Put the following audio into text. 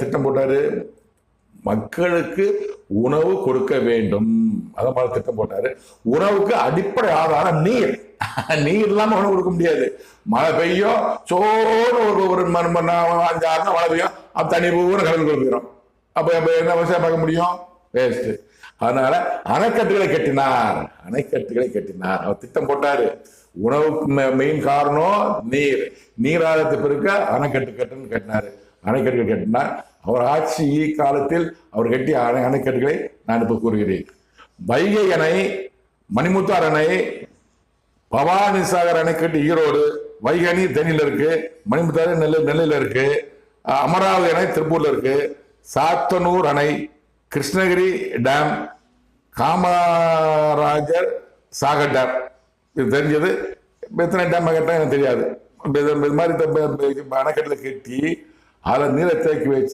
திட்டம் போட்டாரு, மக்களுக்கு உணவு கொடுக்க வேண்டும். அதான் மாதிரி திட்டம் போட்டாரு. உணவுக்கு அடிப்படை ஆதாரம் நீர். நீர் இல்லாம உணவு கொடுக்க முடியாது. மழை பெய்யும், சோறு ஒரு 5-6 மழை பெய்யும், அப்ப தண்ணி பூரா கடல் போயிடும். அப்ப என்ன விவசாயம் பார்க்க முடியும்? வேஸ்ட். அதனால அணைக்கட்டுகளை கட்டினார். அவர் திட்டம் போட்டாரு. உணவுக்கு மெயின் காரணம் நீர். நீராதாரத்தை பெருக்க அணைக்கட்டு கட்டினாரு. அணைக்கட்டுகள் கட்டினார். அவர் ஆட்சி காலத்தில் அவர் கட்டிய அணைக்கட்டுகளை நான் இப்ப கூறுகிறேன். வைகை அணை, மணிமுத்தாறு அணை, பவானிசாகர் அணைக்கட்டு ஈரோடு, வைகை அணை தேனியில இருக்கு, மணிமுத்தாறு நெல்லையில இருக்கு, அமராவதி அணை திருப்பூர்ல இருக்கு, சாத்தனூர் அணை, கிருஷ்ணகிரி டேம், காமராஜர் சாகர் டேம். இது தெரிஞ்சது. எத்தனை டேம் கட்ட எனக்கு தெரியாது. இது மாதிரி அணைக்கட்டுல கட்டி அதில் நீரை தேக்கி வச்சு